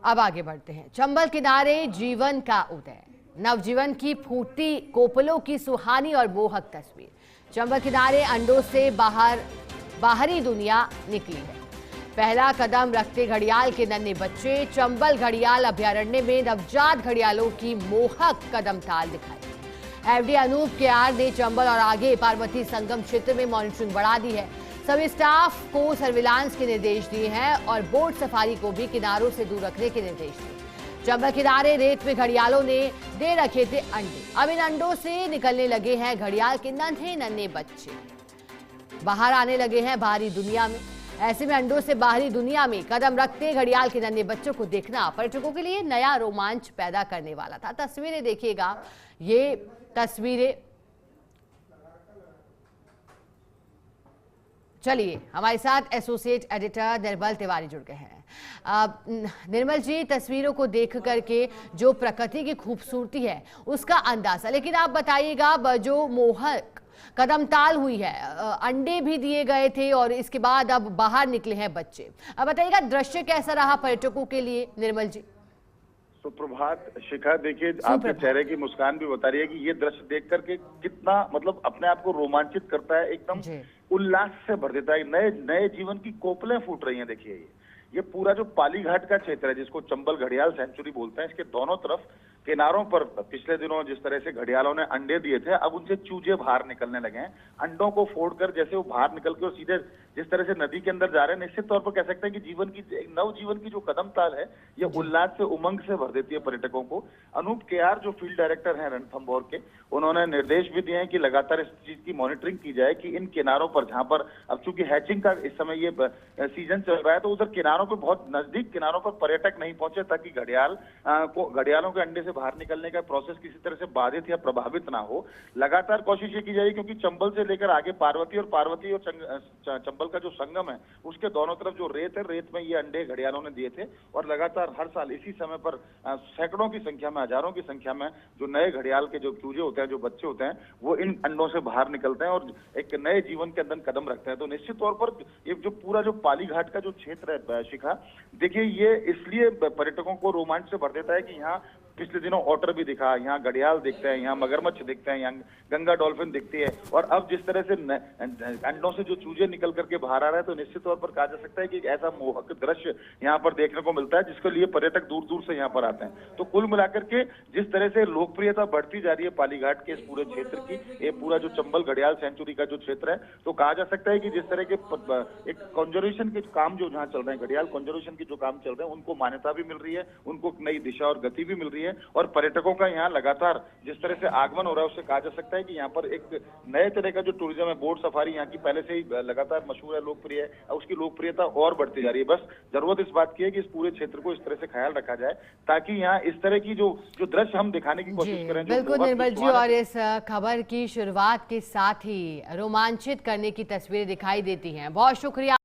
अब आगे बढ़ते हैं। चंबल किनारे जीवन का उदय, नवजीवन की फूटती कोपलों की सुहानी और मोहक तस्वीर। चंबल किनारे अंडों से बाहरी दुनिया निकली है। पहला कदम रखते घड़ियाल के नन्हे बच्चे। चंबल घड़ियाल अभयारण्य में नवजात घड़ियालों की मोहक कदम ताल दिखाई। एफडी अनूप केआर ने चंबल और आगे पार्वती संगम क्षेत्र में मॉनिटरिंग बढ़ा दी है। सभी स्टाफ को सर्विलांस के निर्देश दिए हैं और बोट सफारी को भी किनारों से दूर रखने के निर्देश दिए। चंबल किनारे रेत में घड़ियालों ने दे रखे थे अंडे। अब इन अंडों से निकलने लगे हैं घड़ियाल के नन्हे नन्हे बच्चे। बाहर आने लगे हैं बाहरी दुनिया में। ऐसे में अंडों से बाहरी दुनिया में कदम रखते घड़ियाल के नन्हे बच्चों को देखना पर्यटकों के लिए नया रोमांच पैदा करने वाला था। तस्वीरें देखिएगा, ये तस्वीरें। चलिए, हमारे साथ एसोसिएट एडिटर निर्मल तिवारी जुड़ गए हैं। निर्मल जी, तस्वीरों को देख करके जो प्रकृति की खूबसूरती है उसका अंदाजा, लेकिन आप बताइएगा जो मोहक कदम ताल हुई है, अंडे भी दिए गए थे और इसके बाद अब बाहर निकले हैं बच्चे। अब बताइएगा दृश्य कैसा रहा पर्यटकों के लिए, निर्मल जी। सुप्रभात शिखा, देखिए आपके चेहरे की मुस्कान भी बता रही है कि ये दृश्य देख करके कितना मतलब अपने आप को रोमांचित करता है, एकदम उल्लास से भर देता है। नए नए जीवन की कोपलें फूट रही हैं। देखिए ये पूरा जो पाली घाट का क्षेत्र है जिसको चंबल घड़ियाल सेंचुरी बोलते हैं, इसके दोनों तरफ किनारों पर पिछले दिनों जिस तरह से घड़ियालों ने अंडे दिए थे, अब उनसे चूजे बाहर निकलने लगे हैं। अंडों को फोड़कर जैसे वो बाहर निकल के और सीधे जिस तरह से नदी के अंदर जा रहे हैं, निश्चित तौर पर कह सकते हैं कि जीवन की नव जीवन की जो कदम ताल है ये उल्लास से उमंग से भर देती है पर्यटकों को। अनूप केआर जो फील्ड डायरेक्टर हैं रणथंभौर के, उन्होंने निर्देश भी दिए हैं कि लगातार इस चीज की मॉनिटरिंग की जाए कि इन किनारों पर जहां पर अब चूंकि हैचिंग का इस समय ये सीजन चल रहा है, तो उधर किनारों पर बहुत नजदीक किनारों पर पर्यटक नहीं पहुंचे ताकि घड़ियालों के अंडे से बाहर निकलने का प्रोसेस किसी तरह से बाधित या प्रभावित ना हो। लगातार कोशिश ये की जाएगी क्योंकि चंबल से लेकर आगे पार्वती और चंबल का जो संगम है उसके दोनों तरफ जो रेत है, रेत में ये अंडे घड़ियालों ने दिए थे और लगातार हर साल इसी समय पर सैकड़ों की संख्या में, हजारों की संख्या में जो नए घड़ियाल के जो चूजे होते हैं, जो बच्चे होते हैं, वो इन अंडों से बाहर निकलते हैं और एक नए जीवन के अंदर कदम रखते हैं। तो निश्चित तौर पर ये जो पूरा जो पाली घाट का जो क्षेत्र है शिखा, देखिए ये इसलिए पर्यटकों को रोमांच से भर देता है कि यहाँ पिछले दिनों ऑटर भी दिखा, यहाँ घड़ियाल दिखते हैं, यहाँ मगरमच्छ दिखते हैं, यहाँ गंगा डॉल्फिन दिखती है और अब जिस तरह से अंडों से जो चूजे निकल करके बाहर आ रहे हैं, तो निश्चित तौर पर कहा जा सकता है कि एक ऐसा मोहक दृश्य यहाँ पर देखने को मिलता है जिसके लिए पर्यटक दूर दूर से यहाँ पर आते हैं। तो कुल मिलाकर के जिस तरह से लोकप्रियता बढ़ती जा रही है पालीघाट के इस पूरे क्षेत्र की, ये पूरा जो चंबल घड़ियाल सेंचुरी का जो क्षेत्र है, तो कहा जा सकता है कि जिस तरह के एक कंजर्वेशन के काम जो जहाँ चल रहे हैं, घड़ियाल कंजर्वेशन के जो काम चल रहे हैं, उनको मान्यता भी मिल रही है, उनको नई दिशा और गति भी मिल रही है और पर्यटकों का यहाँ लगातार जिस तरह से आगमन हो रहा है उससे कहा जा सकता है कि यहाँ पर एक नए तरह का जो टूरिज्म है, बोट सफारी यहाँ की पहले से ही लगातार मशहूर है, लोकप्रिय है, उसकी लोकप्रियता और बढ़ती जा रही है। बस जरूरत इस बात की है कि इस पूरे क्षेत्र को इस तरह से ख्याल रखा जाए ताकि यहाँ इस तरह की जो दृश्य हम दिखाने की कोशिश करें। बिल्कुल निर्मल जी, और इस खबर की शुरुआत के साथ ही रोमांचित करने की तस्वीरें दिखाई देती हैं। बहुत शुक्रिया।